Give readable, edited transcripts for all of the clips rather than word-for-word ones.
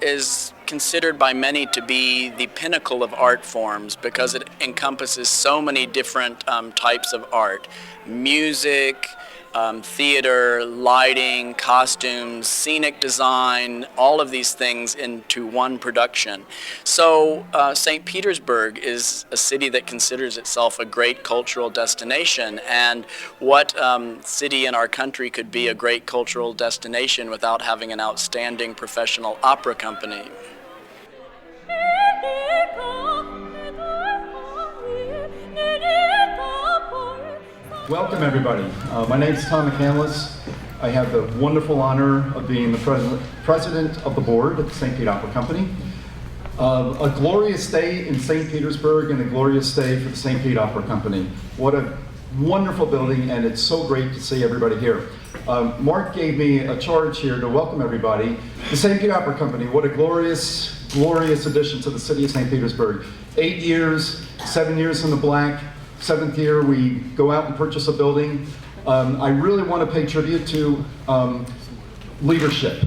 is considered by many to be the pinnacle of art forms because it encompasses so many different types of art: music, theater, lighting, costumes, scenic design, all of these things into one production. So St. Petersburg is a city that considers itself a great cultural destination, and what city in our country could be a great cultural destination without having an outstanding professional opera company? Welcome, everybody. My name is Tom McCandless. I have the wonderful honor of being the president of the board at the St. Pete Opera Company. A glorious day in St. Petersburg and a glorious day for the St. Pete Opera Company. What a wonderful building, and it's so great to see everybody here. Mark gave me a charge here to welcome everybody. The St. Pete Opera Company, what a glorious, glorious addition to the city of St. Petersburg. 8 years, 7 years in the black. 7th year, we go out and purchase a building. I really want to pay tribute to leadership.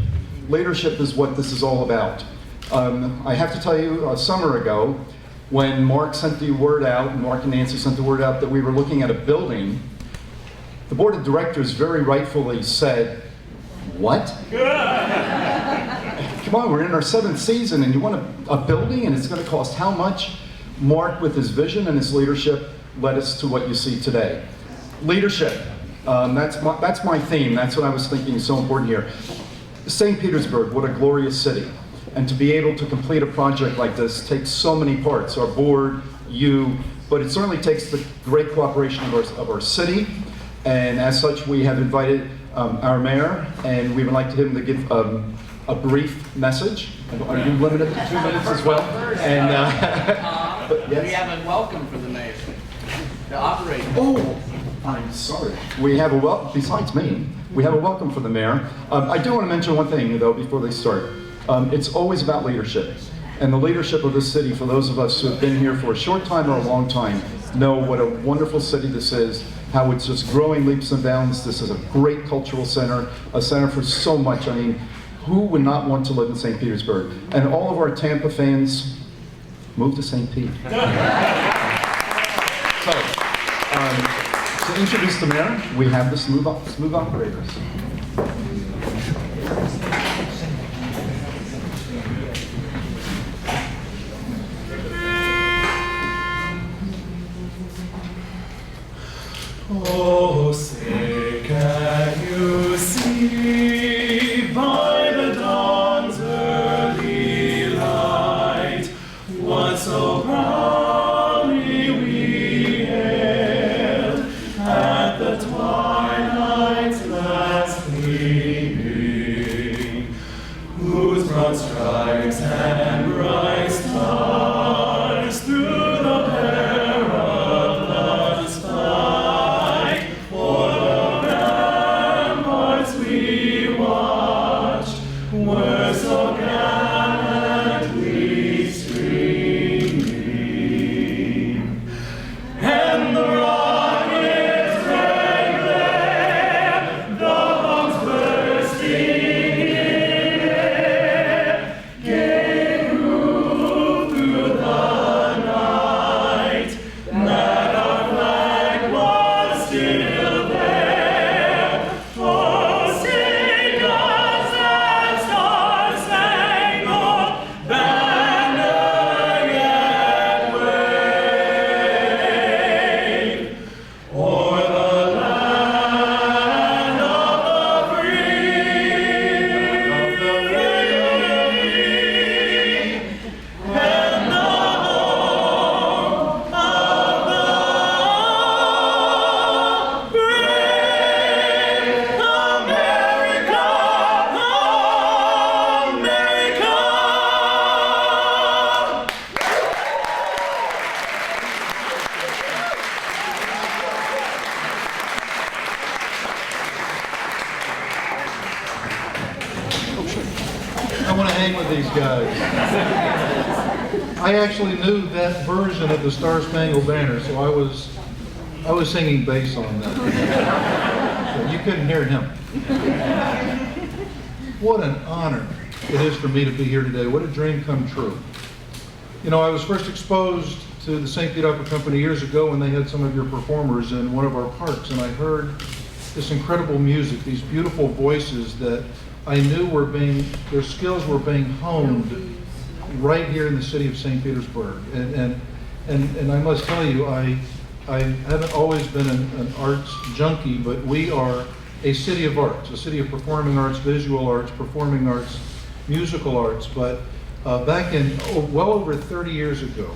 Leadership is what this is all about. I have to tell you, a summer ago, when Mark sent the word out, Mark and Nancy sent the word out that we were looking at a building, the board of directors very rightfully said, "What? Come on, we're in our 7th season and you want a building and it's going to cost how much?" Mark, with his vision and his leadership, led us to what you see today. Leadership, that's my theme. That's what I was thinking is so important here. St. Petersburg, what a glorious city. And to be able to complete a project like this takes so many parts, our board, you, but it certainly takes the great cooperation of our city. And as such, we have invited our mayor, and we would like him to give a brief message. Are you limited to 2 minutes as well? And yes. We have a welcome for the mayor. The operator. Oh, I'm sorry. We have a welcome, besides me, we have a welcome for the mayor. I do want to mention one thing, though, before they start. It's always about leadership. And the leadership of this city, for those of us who have been here for a short time or a long time, know what a wonderful city this is, how it's just growing leaps and bounds. This is a great cultural center, a center for so much. I mean, who would not want to live in St. Petersburg? And all of our Tampa fans, move to St. Pete. So, to introduce the mayor, we have the smooth operators. Oh, say, can you see by the dawn's early light what so proudly we hailed at the twilight's last gleaming, whose broad stripes and bright stars through the perilous fight o'er the ramparts we watched were so gallantly streaming, and the rocket's red glare, the bombs bursting in air, gave proof through the night that our flag was still there. Forsaken that star-spangled banner yet wave o'er the land of the free, and the home of the brave. America, America. I want to hang with these guys. I actually knew that version of the Star Spangled Banner, so I was singing bass on that. So you couldn't hear him. What an honor it is for me to be here today. What a dream come true. You know, I was first exposed to the St. Pete Opera Company years ago when they had some of your performers in one of our parks, and I heard this incredible music, these beautiful voices that I knew their skills were being honed right here in the city of St. Petersburg. And I must tell you, I haven't always been an arts junkie, but we are a city of arts, a city of performing arts, visual arts, performing arts, musical arts. But back in well over 30 years ago,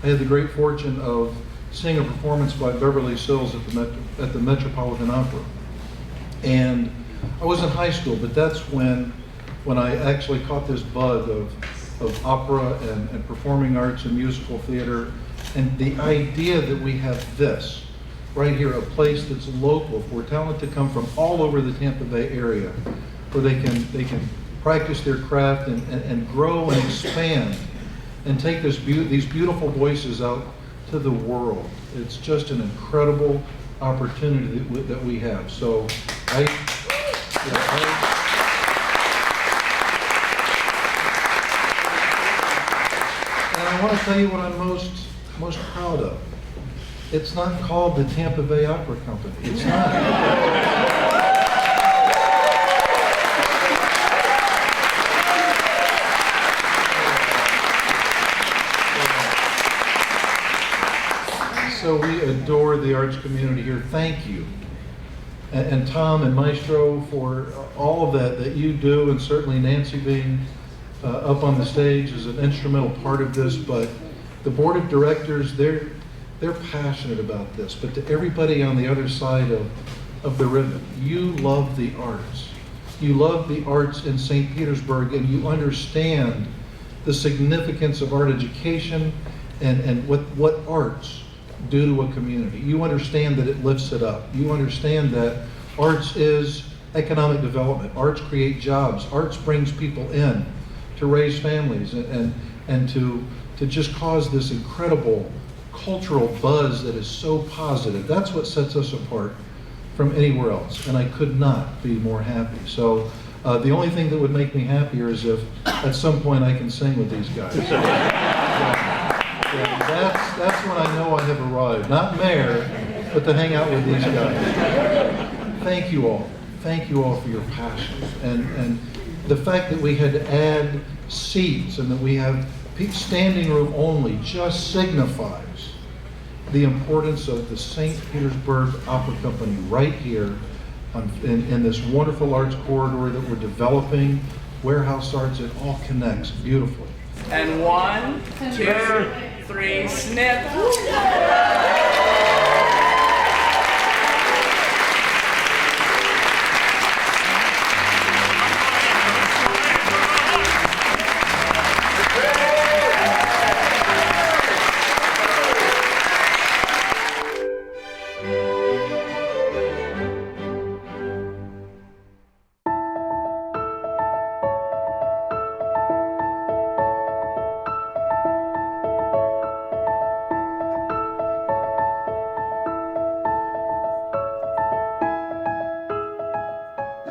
I had the great fortune of seeing a performance by Beverly Sills at the Metropolitan Opera. And I was in high school, but that's when I actually caught this bug of opera and performing arts and musical theater, and the idea that we have this right here, a place that's local for talent to come from all over the Tampa Bay area, where they can practice their craft and grow and expand and take these beautiful voices out to the world. It's just an incredible opportunity that we have. So and I want to tell you what I'm most proud of. It's not called the Tampa Bay Opera Company. It's not. So we adore the arts community here. Thank you. And Tom and Maestro for all of that you do, and certainly Nancy being up on the stage is an instrumental part of this. But the board of directors, they're passionate about this. But to everybody on the other side of the ribbon, you love the arts. You love the arts in St. Petersburg, and you understand the significance of art education and what arts do to a community. You understand that it lifts it up. You understand that arts is economic development. Arts create jobs. Arts brings people in to raise families and to just cause this incredible cultural buzz that is so positive. That's what sets us apart from anywhere else, and I could not be more happy. So the only thing that would make me happier is if at some point I can sing with these guys. Yeah, that's when I know I have arrived. Not mayor, but to hang out with these guys. Thank you all. Thank you all for your passion. And the fact that we had to add seats and that we have standing room only just signifies the importance of the St. Petersburg Opera Company right here in this wonderful arts corridor that we're developing. Warehouse arts, it all connects beautifully. And 1, 2, 3, snip.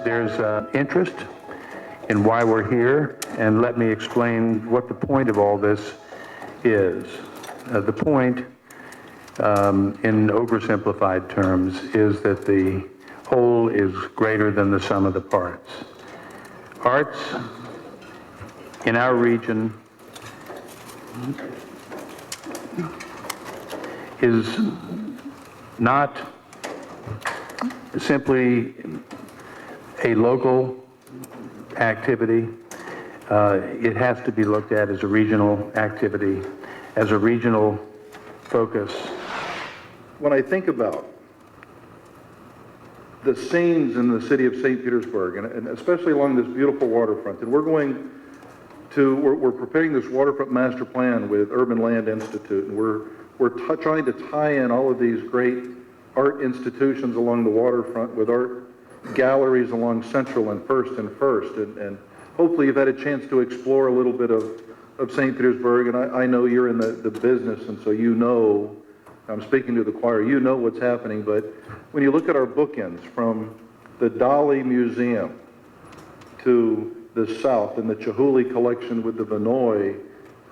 There's interest in why we're here, and let me explain what the point of all this is. The point, in oversimplified terms, is that the whole is greater than the sum of the parts. Arts in our region is not simply a local activity. It has to be looked at as a regional activity, as a regional focus. When I think about the scenes in the city of St. Petersburg, and especially along this beautiful waterfront, and we're preparing this waterfront master plan with Urban Land Institute, and we're trying to tie in all of these great art institutions along the waterfront with art galleries along Central and First, and hopefully you've had a chance to explore a little bit of St. Petersburg, and I know you're in the business, and so you know, I'm speaking to the choir, you know what's happening. But when you look at our bookends, from the Dali Museum to the south, and the Chihuly collection with the Vinoy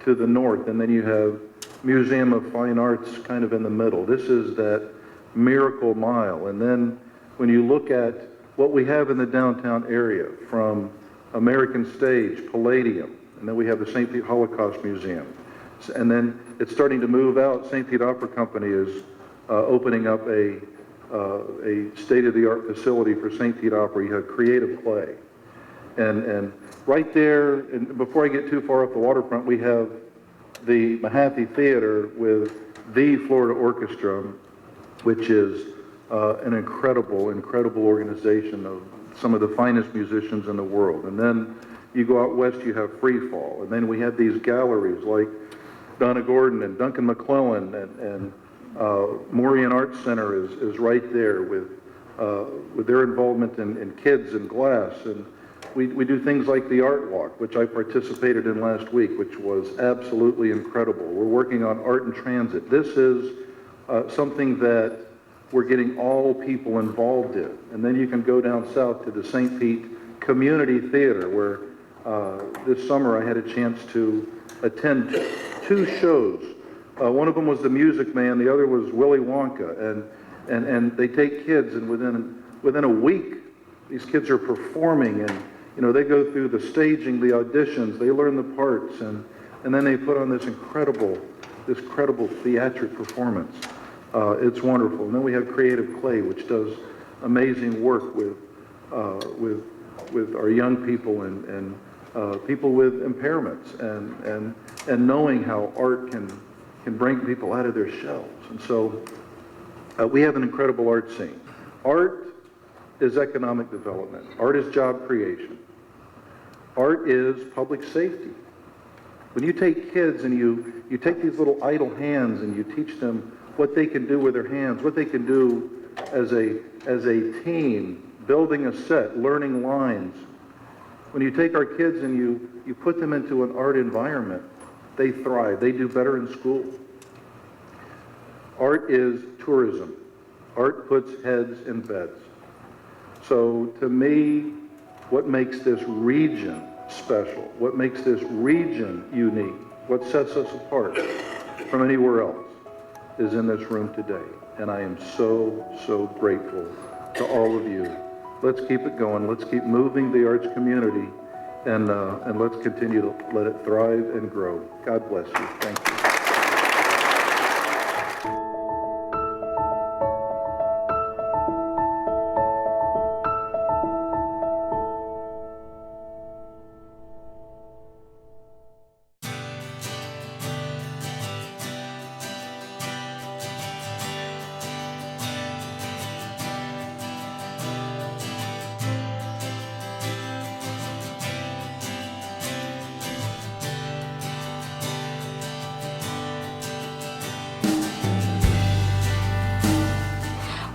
to the north, and then you have Museum of Fine Arts kind of in the middle. This is that Miracle Mile. And then when you look at what we have in the downtown area, from American Stage, Palladium, and then we have the St. Pete Holocaust Museum. And then it's starting to move out. St. Pete Opera Company is opening up a state-of-the-art facility for St. Pete Opera. You have creative play. And right there, and before I get too far off the waterfront, we have the Mahaffey Theater with the Florida Orchestra, which is an incredible organization of some of the finest musicians in the world. And then you go out west, you have Free Fall. And then we have these galleries like Donna Gordon and Duncan McClellan, and Morian Arts Center is right there with their involvement in kids and glass. And we do things like the Art Walk, which I participated in last week, which was absolutely incredible. We're working on art in transit. This is something that we're getting all people involved in. And then you can go down south to the St. Pete Community Theater, where this summer I had a chance to attend two shows. One of them was The Music Man, the other was Willy Wonka, and they take kids, and within a week, these kids are performing, and they go through the staging, the auditions, they learn the parts, and then they put on this incredible theatric performance. It's wonderful. And then we have Creative Play, which does amazing work with our young people and people with impairments, and knowing how art can bring people out of their shells. And so we have an incredible art scene. Art is economic development. Art is job creation. Art is public safety. When you take kids and you take these little idle hands and you teach them what they can do with their hands, what they can do as a team, building a set, learning lines. When you take our kids and you put them into an art environment, they thrive. They do better in school. Art is tourism. Art puts heads in beds. So to me, what makes this region special, what makes this region unique, what sets us apart from anywhere else is in this room today. And I am so grateful to all of you. Let's keep it going. Let's keep moving the arts community, and let's continue to let it thrive and grow. God bless you. Thank you.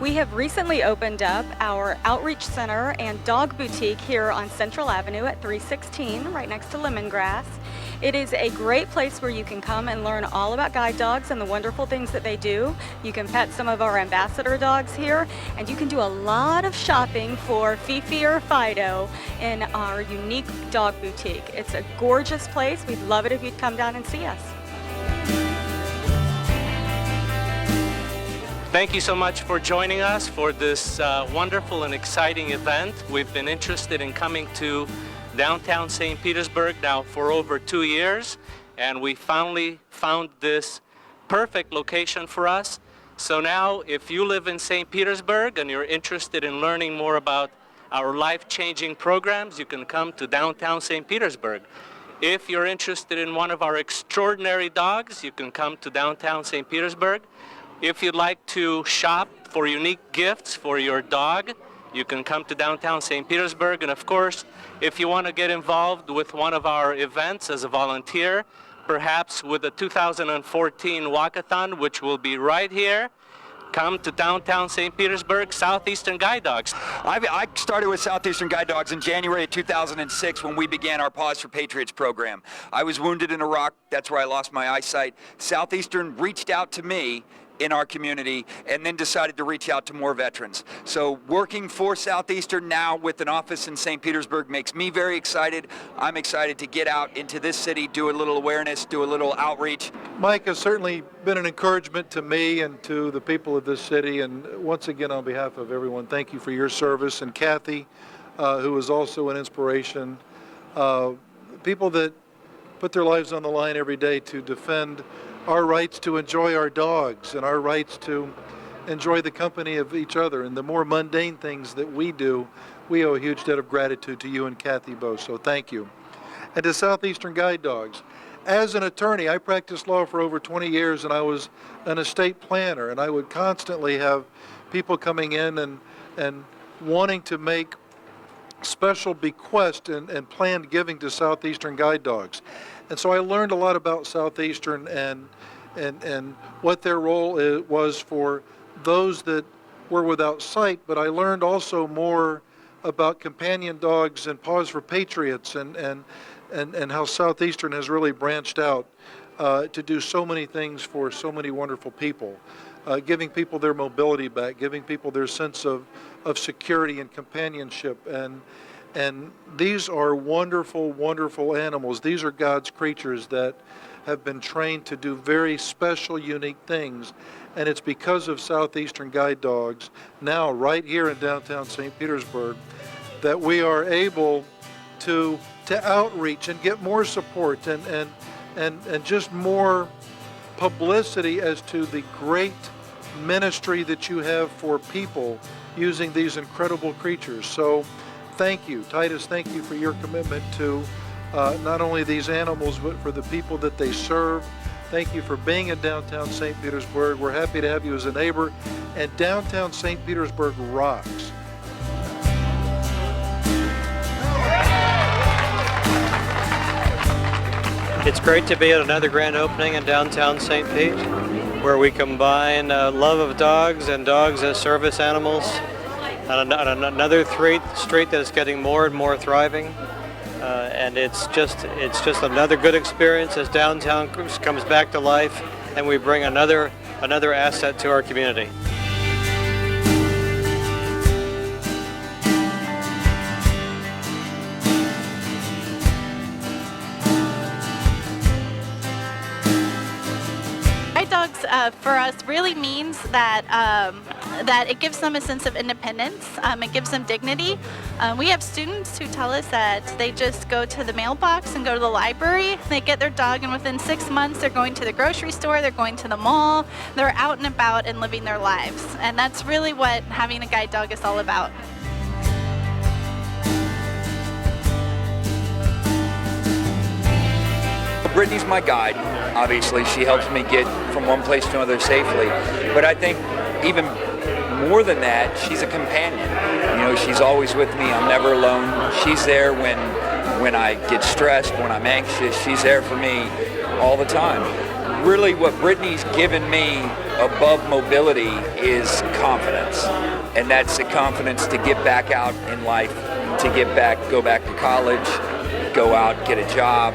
We have recently opened up our outreach center and dog boutique here on Central Avenue at 316, right next to Lemongrass. It is a great place where you can come and learn all about guide dogs and the wonderful things that they do. You can pet some of our ambassador dogs here, and you can do a lot of shopping for Fifi or Fido in our unique dog boutique. It's a gorgeous place. We'd love it if you'd come down and see us. Thank you so much for joining us for this wonderful and exciting event. We've been interested in coming to downtown St. Petersburg now for over 2 years, and we finally found this perfect location for us. So now, if you live in St. Petersburg and you're interested in learning more about our life-changing programs, you can come to downtown St. Petersburg. If you're interested in one of our extraordinary dogs, you can come to downtown St. Petersburg. If you'd like to shop for unique gifts for your dog, you can come to downtown St. Petersburg. And of course, if you want to get involved with one of our events as a volunteer, perhaps with the 2014 Walkathon, which will be right here, come to downtown St. Petersburg, Southeastern Guide Dogs. I started with Southeastern Guide Dogs in January of 2006 when we began our Pause for Patriots program. I was wounded in Iraq. That's where I lost my eyesight. Southeastern reached out to me in our community, and then decided to reach out to more veterans. So working for Southeastern now with an office in St. Petersburg makes me very excited. I'm excited to get out into this city, do a little awareness, do a little outreach. Mike has certainly been an encouragement to me and to the people of this city, and once again, on behalf of everyone, thank you for your service. And Kathy, who is also an inspiration, people that put their lives on the line every day to defend our rights to enjoy our dogs and our rights to enjoy the company of each other. And the more mundane things that we do, we owe a huge debt of gratitude to you and Kathy both, so thank you. And to Southeastern Guide Dogs. As an attorney, I practiced law for over 20 years, and I was an estate planner, and I would constantly have people coming in and wanting to make special bequest and planned giving to Southeastern Guide Dogs. And so I learned a lot about Southeastern and what their role was for those that were without sight, but I learned also more about companion dogs and Paws for Patriots and how Southeastern has really branched out to do so many things for so many wonderful people, giving people their mobility back, giving people their sense of security and companionship. And these are wonderful, wonderful animals. These are God's creatures that have been trained to do very special, unique things. And it's because of Southeastern Guide Dogs, now right here in downtown St. Petersburg, that we are able to outreach and get more support and just more publicity as to the great ministry that you have for people using these incredible creatures. So thank you, Titus, thank you for your commitment to not only these animals, but for the people that they serve. Thank you for being in downtown St. Petersburg. We're happy to have you as a neighbor, and downtown St. Petersburg rocks. It's great to be at another grand opening in downtown St. Pete, where we combine love of dogs and dogs as service animals, and another street that is getting more and more thriving. And it's just another good experience as downtown comes back to life, and we bring another asset to our community. Guide dogs for us really means that it gives them a sense of independence. It gives them dignity. We have students who tell us that they just go to the mailbox and go to the library. They get their dog, and within 6 months they're going to the grocery store, they're going to the mall, they're out and about and living their lives. And that's really what having a guide dog is all about. Brittany's my guide. Obviously, she helps me get from one place to another safely. But I think even more than that, she's a companion. You know, she's always with me. I'm never alone. She's there when I get stressed, when I'm anxious. She's there for me all the time. Really, what Brittany's given me above mobility is confidence. And that's the confidence to get back out in life, to go back to college, go out, get a job,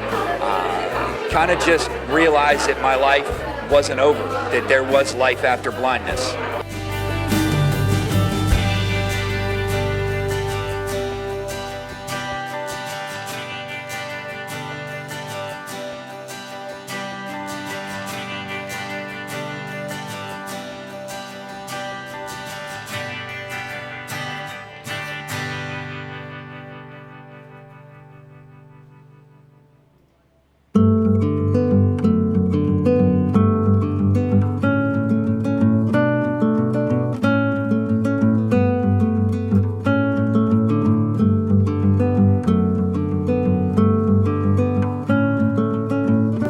kind of just realize that my life wasn't over, that there was life after blindness.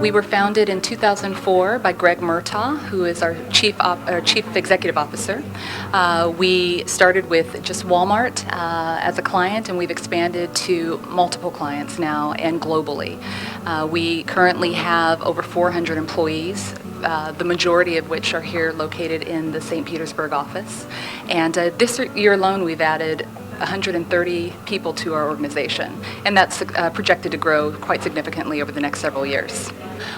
We were founded in 2004 by Greg Murtaugh, who is our Chief Executive Officer. We started with just Walmart as a client, and we've expanded to multiple clients now and globally. We currently have over 400 employees, the majority of which are here located in the St. Petersburg office. And this year alone, we've added 130 people to our organization, and that's projected to grow quite significantly over the next several years.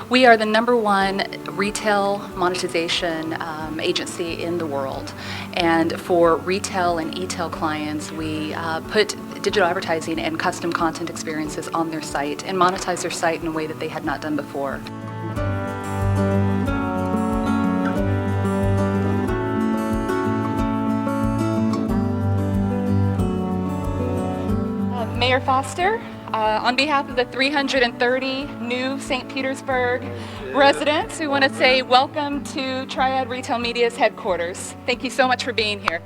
We are the #1 retail monetization agency in the world. And for retail and e-tail clients, we put digital advertising and custom content experiences on their site and monetize their site in a way that they had not done before. Mayor Foster, on behalf of the 330 new St. Petersburg residents, we want to say welcome to Triad Retail Media's headquarters. Thank you so much for being here.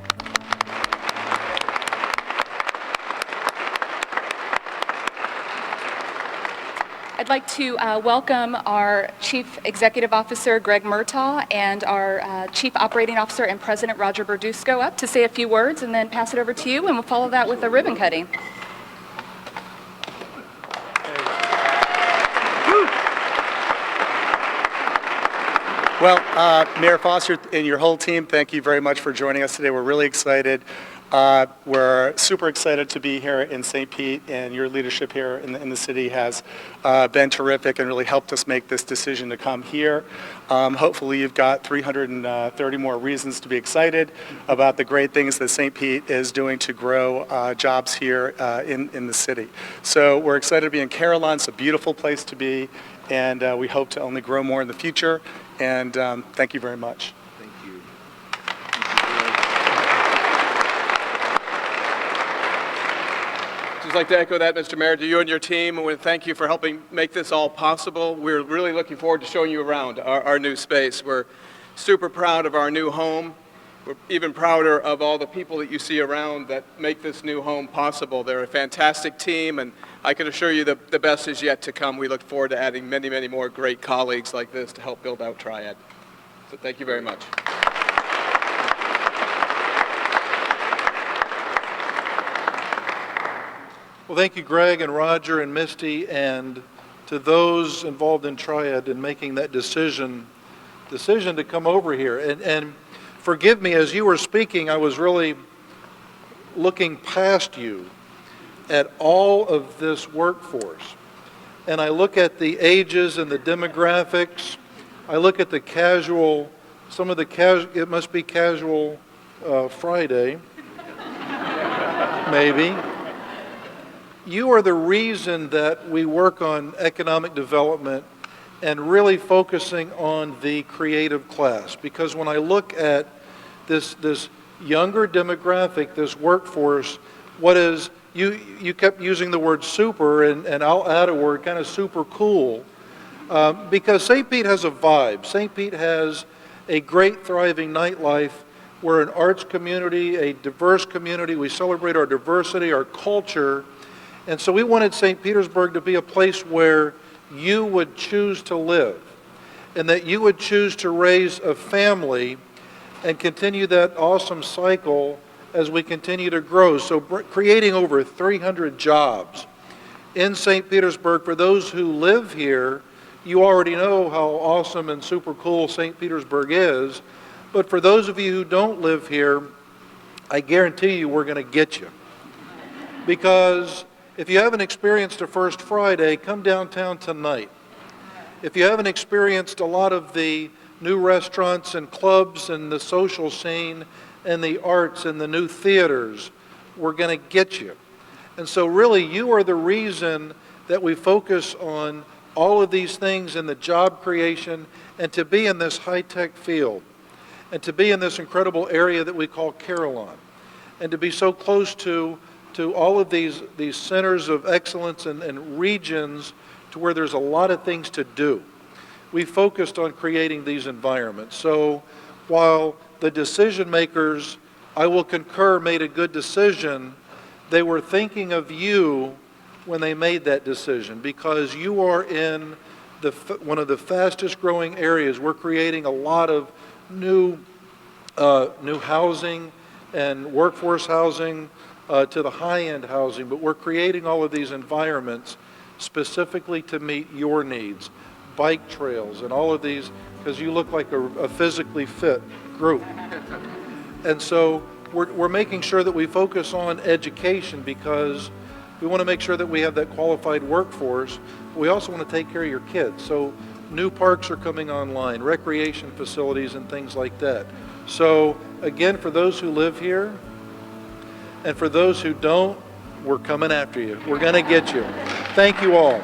I'd like to welcome our Chief Executive Officer, Greg Murtaugh, and our Chief Operating Officer and President, Roger Berdusco, up to say a few words and then pass it over to you, and we'll follow that with a ribbon cutting. Well, Mayor Foster and your whole team, thank you very much for joining us today. We're really excited. We're super excited to be here in St. Pete, and your leadership here in the city has been terrific and really helped us make this decision to come here. Hopefully you've got 330 more reasons to be excited about the great things that St. Pete is doing to grow jobs here in the city. So we're excited to be in Carillon. It's a beautiful place to be, and we hope to only grow more in the future. And thank you very much. Thank you. Just like to echo that, Mr. Mayor, to you and your team. I want to thank you for helping make this all possible. We're really looking forward to showing you around our new space. We're super proud of our new home. We're even prouder of all the people that you see around that make this new home possible. They're a fantastic team, and I can assure you the best is yet to come. We look forward to adding many, many more great colleagues like this to help build out Triad. So thank you very much. Well, thank you, Greg and Roger and Misty, and to those involved in Triad in making that decision to come over here. And forgive me, as you were speaking, I was really looking past you at all of this workforce. And I look at the ages and the demographics. I look at the casual, some of the casual, it must be casual Friday, maybe. You are the reason that we work on economic development and really focusing on the creative class. Because when I look at this younger demographic, this workforce, what is, you kept using the word super, and I'll add a word, kind of super cool, because St. Pete has a vibe. St. Pete has a great thriving nightlife. We're an arts community, a diverse community. We celebrate our diversity, our culture. And so we wanted St. Petersburg to be a place where you would choose to live and that you would choose to raise a family and continue that awesome cycle as we continue to grow. So creating over 300 jobs in St. Petersburg. For those who live here, you already know how awesome and super cool St. Petersburg is. But for those of you who don't live here, I guarantee you we're going to get you. Because if you haven't experienced a First Friday, come downtown tonight. If you haven't experienced a lot of the new restaurants and clubs and the social scene and the arts and the new theaters, we're going to get you. And so really, you are the reason that we focus on all of these things in the job creation and to be in this high-tech field and to be in this incredible area that we call Carillon and to be so close to all of these centers of excellence and regions to where there's a lot of things to do. We focused on creating these environments. So while the decision makers, I will concur, made a good decision, they were thinking of you when they made that decision because you are in one of the fastest growing areas. We're creating a lot of new housing and workforce housing, to the high-end housing, but we're creating all of these environments specifically to meet your needs. Bike trails and all of these, because you look like a physically fit group. And so we're making sure that we focus on education because we want to make sure that we have that qualified workforce. But we also want to take care of your kids. So new parks are coming online, recreation facilities and things like that. So again, for those who live here and for those who don't, we're coming after you. We're going to get you. Thank you all.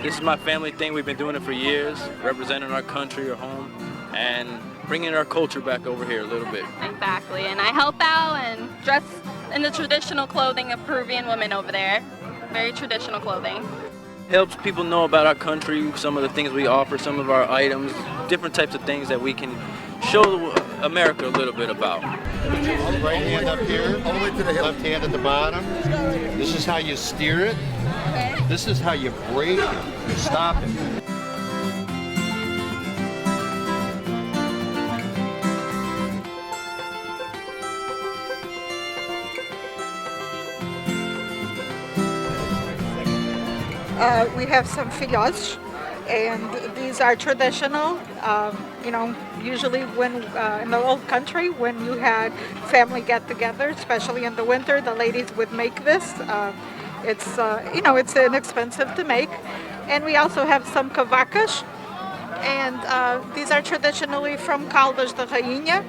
This is my family thing. We've been doing it for years, representing our country, our home, and bringing our culture back over here a little bit. Exactly, and I help out and dress in the traditional clothing of Peruvian women over there. Very traditional clothing. Helps people know about our country, some of the things we offer, some of our items, different types of things that we can show America a little bit about. Right hand up here, all the way to the left hand at the bottom. This is how you steer it. This is how you brake it, you stop it. We have some filhotes, and these are traditional. You know, usually when in the old country, when you had family get-together, especially in the winter, the ladies would make this. It's you know, it's inexpensive to make, and we also have some cavacas, and these are traditionally from Caldas da Rainha.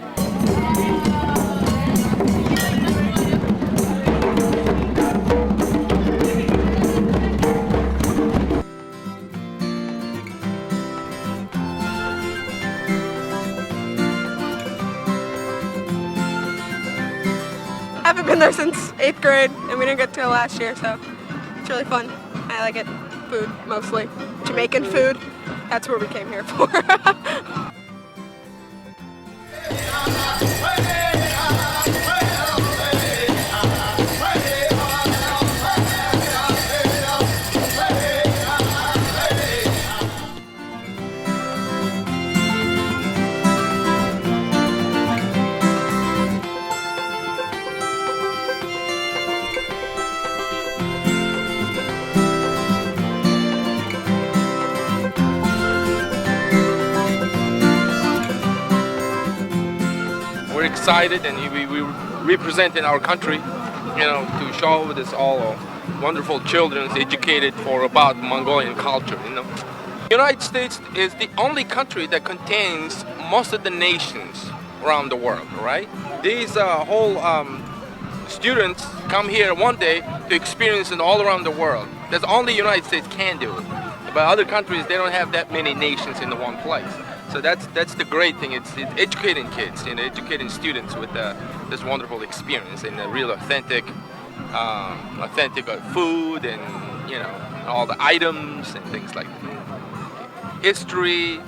I haven't been there since 8th grade, and we didn't get to go last year, so it's really fun. I like it. Food, mostly. Jamaican food. That's where we came here for. We're excited, and we representing our country, you know, to show this all wonderful children educated for about Mongolian culture, you know. The United States is the only country that contains most of the nations around the world, right? These whole students come here one day to experience it all around the world. That's only the United States can do it. But other countries, they don't have that many nations in the one place. So that's the great thing. It's educating kids, you know, educating students with this wonderful experience and the real authentic food and, you know, all the items and things like that. History,